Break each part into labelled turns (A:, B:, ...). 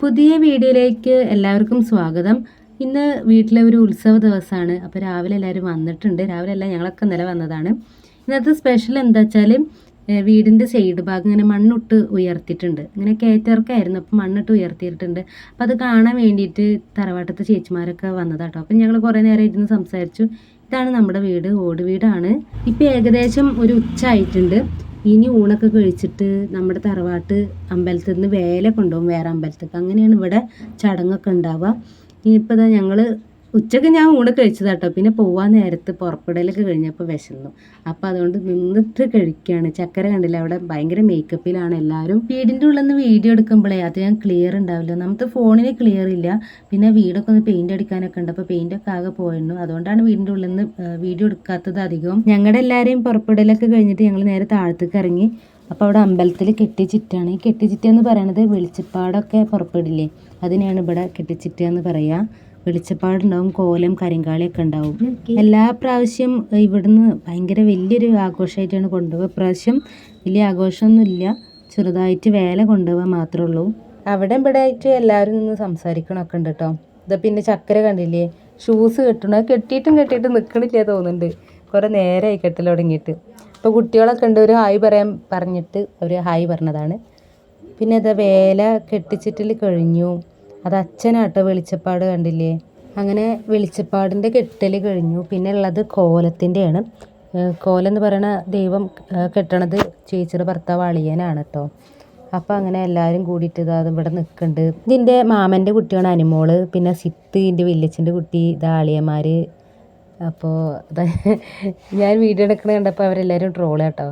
A: പുതിയ വീഡിയോയിലേക്ക് എല്ലാവർക്കും സ്വാഗതം. ഇന്ന് വീട്ടിലെ ഒരു ഉത്സവ ദിവസമാണ്. അപ്പോൾ രാവിലെ എല്ലാവരും വന്നിട്ടുണ്ട്. രാവിലെ അല്ല, ഞങ്ങളൊക്കെ ഇന്നലെ വന്നതാണ്. ഇന്നത്തെ സ്പെഷ്യൽ എന്താ വെച്ചാൽ വീടിൻ്റെ സൈഡ് ഭാഗം ഇങ്ങനെ മണ്ണിട്ട് ഉയർത്തിയിട്ടുണ്ട്. ഇങ്ങനെ കയറ്റർക്കായിരുന്നു, അപ്പോൾ മണ്ണിട്ട് ഉയർത്തിയിട്ടുണ്ട്. അപ്പോൾ അത് കാണാൻ വേണ്ടിയിട്ട് തറവാട്ടത്തെ ചേച്ചിമാരൊക്കെ വന്നതാട്ടോ. അപ്പം ഞങ്ങൾ കുറേ നേരം ഇരുന്ന് സംസാരിച്ചു. ഇതാണ് നമ്മുടെ വീട്, ഓട് വീടാണ്. ഇപ്പോൾ ഏകദേശം ഒരു ഉച്ച ആയിട്ടുണ്ട്. ഇനി ഊണൊക്കെ കഴിച്ചിട്ട് നമ്മുടെ തറവാട്ട് അമ്പലത്തിൽ നിന്ന് വേല കൊണ്ടുപോകും വേറെ അമ്പലത്തേക്ക്. അങ്ങനെയാണ് ഇവിടെ ചടങ്ങൊക്കെ ഉണ്ടാവുക. ഇനിയിപ്പോൾ ഇതാ ഞങ്ങൾ ഉച്ചയ്ക്ക് ഞാൻ ഊണ് കഴിച്ചതാട്ടോ. പിന്നെ പോവാൻ നേരത്ത് പുറപ്പെടലൊക്കെ കഴിഞ്ഞപ്പോൾ വിശന്നു. അപ്പോൾ അതുകൊണ്ട് നിന്നിട്ട് കഴിക്കുകയാണ്. ചക്കര കണ്ടില്ല, അവിടെ ഭയങ്കര മേക്കപ്പിലാണ് എല്ലാവരും. വീടിൻ്റെ ഉള്ളിൽ നിന്ന് വീഡിയോ എടുക്കുമ്പോഴേ അത് ഞാൻ ക്ലിയർ ഉണ്ടാവില്ല. നമുക്ക് ഫോണിന് ക്ലിയർ ഇല്ല. പിന്നെ വീടൊക്കെ ഒന്ന് പെയിൻറ് അടിക്കാനൊക്കെ ഉണ്ട്. അപ്പോൾ പെയിൻ്റൊക്കെ ആകെ പോയിരുന്നു. അതുകൊണ്ടാണ് വീടിൻ്റെ ഉള്ളിൽ നിന്ന് വീഡിയോ എടുക്കാത്തത് അധികം. ഞങ്ങളുടെ എല്ലാവരെയും പുറപ്പെടലൊക്കെ കഴിഞ്ഞിട്ട് ഞങ്ങൾ നേരെ താഴത്തേക്ക് ഇറങ്ങി. അപ്പോൾ അവിടെ അമ്പലത്തിൽ കെട്ടിച്ചിട്ടാണ്. ഈ കെട്ടിച്ചിറ്റ എന്ന് പറയണത് വെളിച്ചപ്പാടൊക്കെ പുറപ്പെടില്ലേ, അതിനെയാണ് ഇവിടെ കെട്ടിച്ചിറ്റ എന്ന് പറയുക. വെളിച്ചപ്പാടുണ്ടാവും, കോലം കരിങ്കാളിയൊക്കെ ഉണ്ടാവും. എല്ലാ പ്രാവശ്യം ഇവിടുന്ന് ഭയങ്കര വലിയൊരു ആഘോഷമായിട്ടാണ് കൊണ്ടുപോകുക. പ്രാവശ്യം വലിയ ആഘോഷമൊന്നുമില്ല, ചെറുതായിട്ട് വേല കൊണ്ടുപോകാൻ മാത്രമേ ഉള്ളൂ. അവിടെ ഇവിടെ ആയിട്ട് എല്ലാവരും നിന്ന് സംസാരിക്കണമൊക്കെ ഉണ്ട് കേട്ടോ. ഇതാ പിന്നെ ചക്കര കണ്ടില്ലേ, ഷൂസ് കെട്ടണം. കെട്ടിയിട്ടും നിൽക്കണില്ല തോന്നുന്നുണ്ട്. കുറേ നേരമായി കെട്ടൽ തുടങ്ങിയിട്ട്. അപ്പോൾ കുട്ടികളൊക്കെ ഉണ്ട്, ഒരു ഹായ് പറഞ്ഞിട്ട് ഒരു ഹായ് പറഞ്ഞതാണ്. പിന്നെ ഇതാ വേല കെട്ടിച്ചിട്ടിൽ കഴിഞ്ഞു. അത് അച്ഛനാട്ടോ വെളിച്ചപ്പാട് കണ്ടില്ലേ. അങ്ങനെ വെളിച്ചപ്പാടിൻ്റെ കെട്ടൽ കഴിഞ്ഞു. പിന്നെ ഉള്ളത് കോലത്തിൻ്റെയാണ്. കോലം എന്ന് പറയണ ദൈവം കെട്ടണത് ചേച്ചിയുടെ ഭർത്താവ് അളിയനാണ് കേട്ടോ. അപ്പോൾ അങ്ങനെ എല്ലാവരും കൂടിയിട്ട് ഇതാ ഇവിടെ നിൽക്കുന്നുണ്ട്. ഇതിൻ്റെ മാമൻ്റെ കുട്ടിയാണ് അനുമോള്. പിന്നെ സിത്ത് ഇതിൻ്റെ വല്യച്ഛൻ്റെ കുട്ടി, ഇതാ അളിയന്മാർ. അപ്പോൾ ഞാൻ വീഡിയോ എടുക്കണ കണ്ടപ്പോൾ അവരെല്ലാവരും ട്രോള് കേട്ടോ.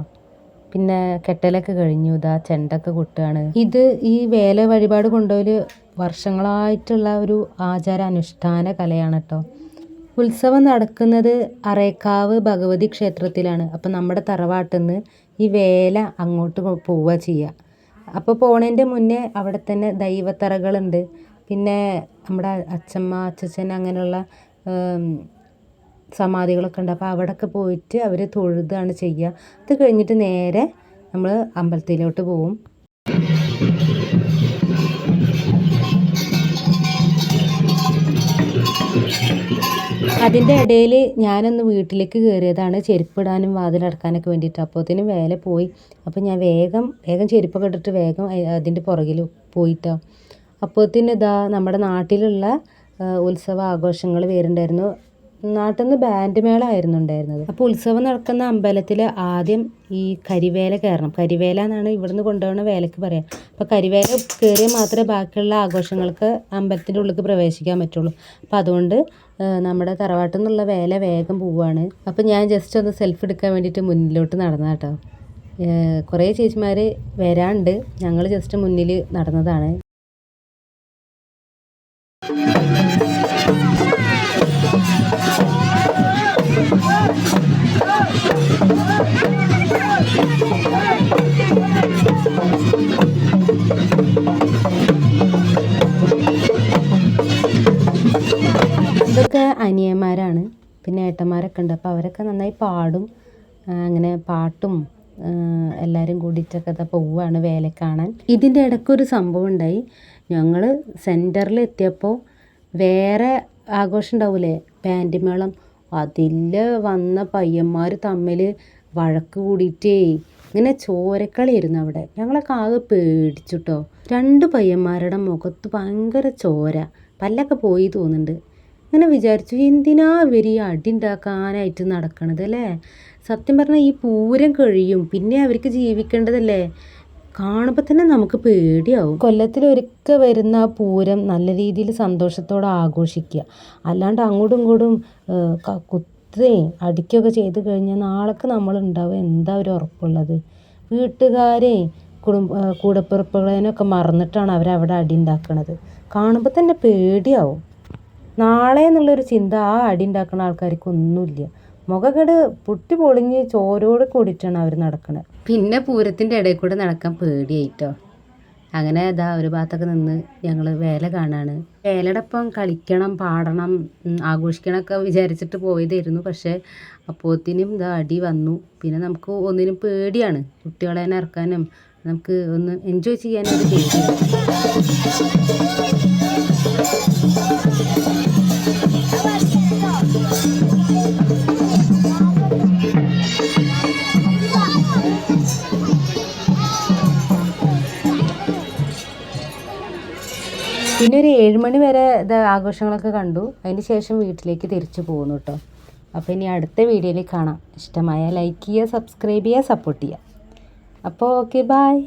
A: പിന്നെ കെട്ടലൊക്കെ കഴിഞ്ഞു. ഇതാ ചെണ്ടൊക്കെ കൊട്ടുകയാണ്. ഇത് ഈ വേല വഴിപാട് കൊണ്ടുപോയി വർഷങ്ങളായിട്ടുള്ള ഒരു ആചാര അനുഷ്ഠാന കലയാണ് കേട്ടോ. ഉത്സവം നടക്കുന്നത് അറേക്കാവ് ഭഗവതി ക്ഷേത്രത്തിലാണ്. അപ്പം നമ്മുടെ തറവാട്ടിൽ നിന്ന് ഈ വേല അങ്ങോട്ട് പോവുക ചെയ്യുക. അപ്പോൾ പോണതിൻ്റെ മുന്നേ അവിടെ തന്നെ ദൈവത്തറകളുണ്ട്. പിന്നെ നമ്മുടെ അച്ഛമ്മ അച്ഛൻ അങ്ങനെയുള്ള സമാധികളൊക്കെ ഉണ്ട്. അപ്പോൾ അവിടെയൊക്കെ പോയിട്ട് അവർ തൊഴുതാണ് ചെയ്യുക. അത് കഴിഞ്ഞിട്ട് നേരെ നമ്മൾ അമ്പലത്തിലോട്ട് പോവും. അതിൻ്റെ ഇടയിൽ ഞാനൊന്ന് വീട്ടിലേക്ക് കയറിയതാണ് ചെരുപ്പിടാനും വാതിലടക്കാനൊക്കെ വേണ്ടിയിട്ട്. അപ്പോഴത്തേനും വേല പോയി. അപ്പോൾ ഞാൻ വേഗം ചെരുപ്പൊക്കെ ഇട്ടിട്ട് വേഗം അതിൻ്റെ പുറകിൽ പോയിട്ടോ. അപ്പോഴത്തേനും ഇതാ നമ്മുടെ നാട്ടിലുള്ള ഉത്സവ ആഘോഷങ്ങൾ വരുന്നുണ്ടായിരുന്നു. നാട്ടിൽ നിന്ന് ബാൻഡ് മേള ആയിരുന്നു ഉണ്ടായിരുന്നത്. അപ്പോൾ ഉത്സവം നടക്കുന്ന അമ്പലത്തിൽ ആദ്യം ഈ കരിവേല കയറണം. കരിവേല എന്നാണ് ഇവിടുന്ന് കൊണ്ടുപോകുന്ന വേലക്ക് പറയാം. അപ്പോൾ കരിവേല കയറിയാൽ മാത്രമേ ബാക്കിയുള്ള ആഘോഷങ്ങൾക്ക് അമ്പലത്തിൻ്റെ ഉള്ളിലേക്ക് പ്രവേശിക്കാൻ പറ്റുള്ളൂ. അപ്പോൾ അതുകൊണ്ട് നമ്മുടെ തറവാട്ടിൽ നിന്നുള്ള വേല വേഗം പോവുകയാണ്. അപ്പോൾ ഞാൻ ജസ്റ്റ് ഒന്ന് സെൽഫി എടുക്കാൻ വേണ്ടിയിട്ട് മുന്നിലോട്ട് നടന്ന കേട്ടോ. കുറേ ചേച്ചിമാർ വരാണ്ട്, ഞങ്ങൾ ജസ്റ്റ് മുന്നിൽ നടന്നതാണ്. ഇതൊക്കെ അനിയന്മാരാണ്. പിന്നെ ഏട്ടന്മാരൊക്കെ ഉണ്ട്. അപ്പോൾ അവരൊക്കെ നന്നായി പാടും. അങ്ങനെ പാട്ടും എല്ലാവരും കൂടിയിട്ടൊക്കെ പോവുകയാണ് വേല കാണാൻ. ഇതിൻ്റെ ഇടയ്ക്കൊരു സംഭവം ഉണ്ടായി. ഞങ്ങൾ സെൻറ്ററിൽ എത്തിയപ്പോൾ വേറെ ആഘോഷം ഉണ്ടാവില്ലേ, ബാൻഡ് മേളം, അതിൽ വന്ന പയ്യന്മാർ തമ്മിൽ വഴക്ക് കൂടിയിട്ടേ ഇങ്ങനെ ചോരക്കളിയായിരുന്നു അവിടെ. ഞങ്ങളൊക്കെ ആകെ പേടിച്ചിട്ടോ. 2 പയ്യന്മാരുടെ മുഖത്ത് ഭയങ്കര ചോര, പല്ലൊക്കെ പോയി തോന്നുന്നുണ്ട്. ഇങ്ങനെ വിചാരിച്ചു, എന്തിനാ ഇവർ ഈ അടി ഉണ്ടാക്കാനായിട്ട് നടക്കണത് അല്ലേ. സത്യം പറഞ്ഞാൽ ഈ പൂരം കഴിയും, പിന്നെ അവർക്ക് ജീവിക്കേണ്ടതല്ലേ. കാണുമ്പോൾ തന്നെ നമുക്ക് പേടിയാവും. കൊല്ലത്തിലൊരിക്കൽ വരുന്ന ആ പൂരം നല്ല രീതിയിൽ സന്തോഷത്തോടെ ആഘോഷിക്കുക. അല്ലാണ്ട് അങ്ങോട്ടും ഇങ്ങോട്ടും കുത്തുകയും അടിക്കുകയൊക്കെ ചെയ്ത് കഴിഞ്ഞാൽ നാളേക്ക് നമ്മളുണ്ടാവും എന്താ ഒരു ഉറപ്പുള്ളത്. വീട്ടുകാരെ കൂടപ്പിറപ്പുകളെയൊക്കെ മറന്നിട്ടാണ് അവരവിടെ അടി ഉണ്ടാക്കണത്. കാണുമ്പോൾ തന്നെ പേടിയാവും. നാളെ എന്നുള്ളൊരു ചിന്ത ആ അടി ഉണ്ടാക്കുന്ന ആൾക്കാർക്കൊന്നുമില്ല. മുഖക്കെട് പൊട്ടി പൊളിഞ്ഞ് ചോരോട് കൂടിയിട്ടാണ് അവർ നടക്കുന്നത്. പിന്നെ പൂരത്തിൻ്റെ ഇടയിൽ കൂടെ നടക്കാൻ പേടിയായിട്ടോ. അങ്ങനെ ഇതാ ഒരു ഭാഗത്തൊക്കെ നിന്ന് ഞങ്ങൾ വേല കാണാണ്. വേലയുടെ ഒപ്പം കളിക്കണം, പാടണം, ആഘോഷിക്കണമൊക്കെ വിചാരിച്ചിട്ട് പോയതായിരുന്നു. പക്ഷേ അപ്പോഴത്തേനും ഇതാ അടി വന്നു. പിന്നെ നമുക്ക് ഒന്നിനും പേടിയാണ്. കുട്ടികളെ തന്നെ ഇറക്കാനും നമുക്ക് ഒന്ന് എൻജോയ് ചെയ്യാനും ഒരു പേടിയാണ്. പിന്നെ ഒരു 7 മണി വരെ ഇത് ആഘോഷങ്ങളൊക്കെ കണ്ടു. അതിന് ശേഷം വീട്ടിലേക്ക് തിരിച്ചു പോകുന്നു കേട്ടോ. അപ്പോൾ ഇനി അടുത്ത വീഡിയോയിൽ കാണാം. ഇഷ്ടമായ ലൈക്ക് ചെയ്യുക, സബ്സ്ക്രൈബ് ചെയ്യുക, സപ്പോർട്ട് ചെയ്യുക. അപ്പോൾ ഓക്കെ, ബായ്.